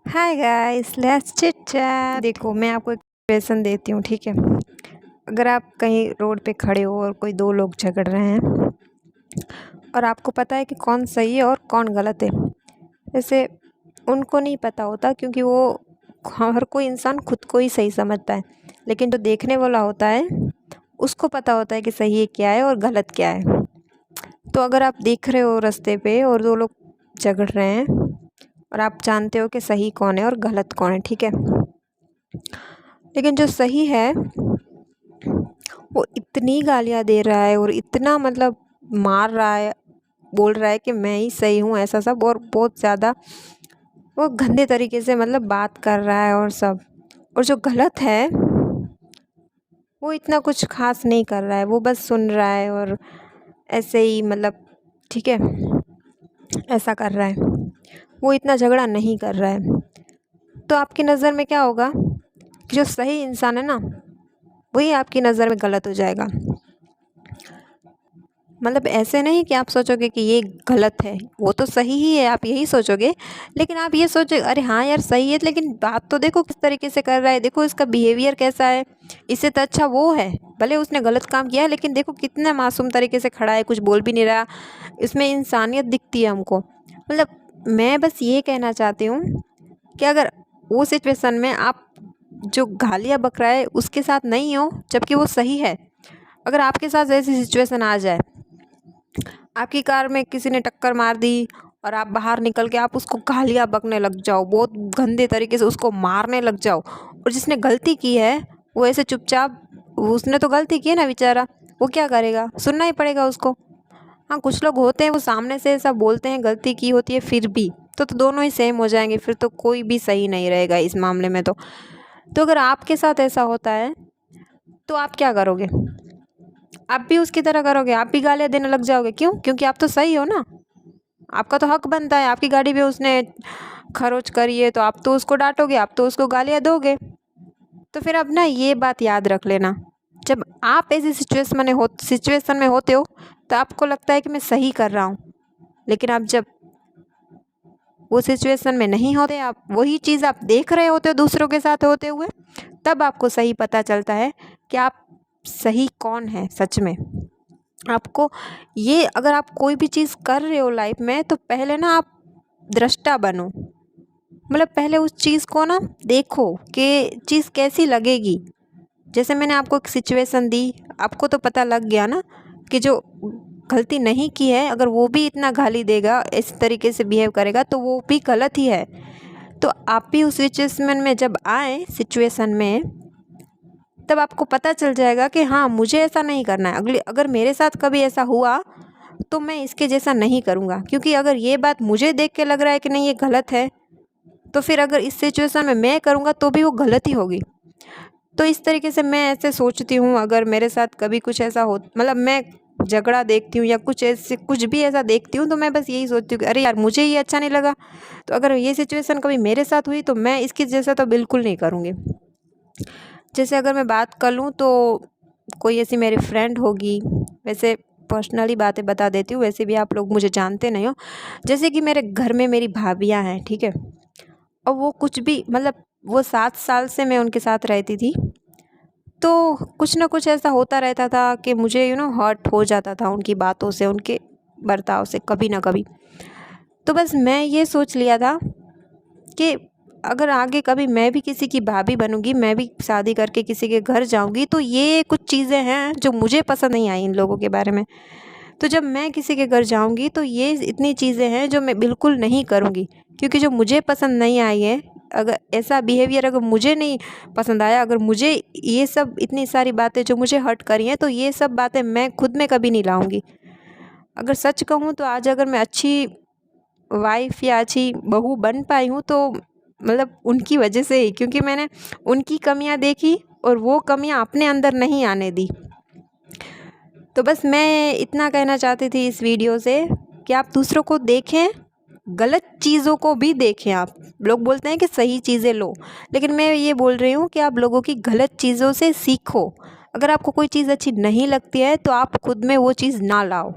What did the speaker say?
Hi guys, let's chit chat. देखो, मैं आपको एक क्वेश्चन देती हूँ, ठीक है। अगर आप कहीं रोड पे खड़े हो और कोई दो लोग झगड़ रहे हैं और आपको पता है कि कौन सही है और कौन गलत है। वैसे उनको नहीं पता होता, क्योंकि वो हर कोई इंसान खुद को ही सही समझता है, लेकिन जो देखने वाला होता है उसको पता होता है कि सही क्या है और गलत क्या है। तो अगर आप देख रहे हो रास्ते पे और दो लोग झगड़ रहे हैं और आप जानते हो कि सही कौन है और गलत कौन है, ठीक है। लेकिन जो सही है वो इतनी गालियाँ दे रहा है और इतना मतलब मार रहा है, बोल रहा है कि मैं ही सही हूँ, ऐसा सब, और बहुत ज़्यादा वो गंदे तरीके से मतलब बात कर रहा है और सब। और जो गलत है वो इतना कुछ खास नहीं कर रहा है, वो बस सुन रहा है और ऐसे ही मतलब, ठीक है, ऐसा कर रहा है। वो इतना झगड़ा नहीं कर रहा है। तो आपकी नज़र में क्या होगा कि जो सही इंसान है ना, वही आपकी नज़र में गलत हो जाएगा। मतलब ऐसे नहीं कि आप सोचोगे कि ये गलत है, वो तो सही ही है, आप यही सोचोगे। लेकिन आप ये सोचो, अरे हाँ यार सही है, लेकिन बात तो देखो किस तरीके से कर रहा है, देखो इसका बिहेवियर कैसा है, इससे तो अच्छा वो है। भले उसने गलत काम किया है, लेकिन देखो कितना मासूम तरीके से खड़ा है, कुछ बोल भी नहीं रहा। इसमें इंसानियत दिखती है हमको। मतलब मैं बस ये कहना चाहती हूँ कि अगर वो सिचुएशन में आप जो गालियाँ बक रहा है उसके साथ नहीं हो, जबकि वो सही है। अगर आपके साथ ऐसी सिचुएशन आ जाए, आपकी कार में किसी ने टक्कर मार दी और आप बाहर निकल के आप उसको गालियाँ बकने लग जाओ, बहुत गंदे तरीके से उसको मारने लग जाओ, और जिसने गलती की है वो ऐसे चुपचाप, उसने तो गलती की है ना बेचारा, वो क्या करेगा, सुनना ही पड़ेगा उसको। हाँ, कुछ लोग होते हैं वो सामने से ऐसा बोलते हैं, गलती की होती है फिर भी, तो दोनों ही सेम हो जाएंगे, फिर तो कोई भी सही नहीं रहेगा इस मामले में। तो अगर आपके साथ ऐसा होता है तो आप क्या करोगे? आप भी उसकी तरह करोगे, आप भी गालियाँ देने लग जाओगे। क्यों? क्योंकि आप तो सही हो ना, आपका तो हक बनता है। आपकी गाड़ी पे उसने खरोच करी है तो आप तो उसको डांटोगे, आप तो उसको गालियाँ दोगे। तो फिर अब ना ये बात याद रख लेना, जब आप ऐसी सिचुएशन में होते हो तो आपको लगता है कि मैं सही कर रहा हूँ, लेकिन आप जब वो सिचुएशन में नहीं होते, आप वही चीज़ आप देख रहे होते हो दूसरों के साथ होते हुए, तब आपको सही पता चलता है कि आप सही कौन है सच में। आपको ये, अगर आप कोई भी चीज़ कर रहे हो लाइफ में, तो पहले ना आप दृष्टा बनो। मतलब पहले उस चीज़ को ना देखो कि चीज़ कैसी लगेगी। जैसे मैंने आपको एक सिचुएशन दी, आपको तो पता लग गया ना कि जो गलती नहीं की है, अगर वो भी इतना गाली देगा, इस तरीके से बिहेव करेगा, तो वो भी गलत ही है। तो आप भी उस सिचुएशन में जब आए सिचुएशन में, तब आपको पता चल जाएगा कि हाँ, मुझे ऐसा नहीं करना है। अगर मेरे साथ कभी ऐसा हुआ तो मैं इसके जैसा नहीं करूँगा, क्योंकि अगर ये बात मुझे देख के लग रहा है कि नहीं ये गलत है, तो फिर अगर इस सिचुएशन में मैं करूँगा तो भी वो गलत ही होगी। तो इस तरीके से मैं ऐसे सोचती हूँ, अगर मेरे साथ कभी कुछ ऐसा हो, मतलब मैं झगड़ा देखती हूँ या कुछ ऐसे कुछ भी ऐसा देखती हूँ, तो मैं बस यही सोचती हूँ कि अरे यार मुझे ये अच्छा नहीं लगा, तो अगर ये सिचुएशन कभी मेरे साथ हुई तो मैं इसकी जैसा तो बिल्कुल नहीं करूँगी। जैसे अगर मैं बात कर लूँ तो कोई ऐसी मेरी फ्रेंड होगी, वैसे पर्सनली बातें बता देती हूँ, वैसे भी आप लोग मुझे जानते नहीं हो। जैसे कि मेरे घर में मेरी भाभियाँ हैं, ठीक है, और वो कुछ भी मतलब वो 7 साल से मैं उनके साथ रहती थी, तो कुछ ना कुछ ऐसा होता रहता था कि मुझे हर्ट हो जाता था उनकी बातों से, उनके बर्ताव से कभी ना कभी। तो बस मैं ये सोच लिया था कि अगर आगे कभी मैं भी किसी की भाभी बनूंगी, मैं भी शादी करके किसी के घर जाऊंगी, तो ये कुछ चीज़ें हैं जो मुझे पसंद नहीं आई इन लोगों के बारे में। तो जब मैं किसी के घर जाऊंगी तो ये इतनी चीज़ें हैं जो मैं बिल्कुल नहीं करूंगी, क्योंकि जो मुझे पसंद नहीं आई है, अगर ऐसा बिहेवियर अगर मुझे नहीं पसंद आया, अगर मुझे ये सब इतनी सारी बातें जो मुझे हर्ट करी हैं, तो ये सब बातें मैं खुद में कभी नहीं लाऊंगी। अगर सच कहूँ तो आज अगर मैं अच्छी वाइफ़ या अच्छी बहू बन पाई हूँ, तो मतलब उनकी वजह से ही, क्योंकि मैंने उनकी कमियां देखी और वो कमियां अपने अंदर नहीं आने दी। तो बस मैं इतना कहना चाहती थी इस वीडियो से कि आप दूसरों को देखें, गलत चीज़ों को भी देखें। आप लोग बोलते हैं कि सही चीज़ें लो, लेकिन मैं ये बोल रही हूँ कि आप लोगों की गलत चीज़ों से सीखो। अगर आपको कोई चीज़ अच्छी नहीं लगती है तो आप खुद में वो चीज़ ना लाओ।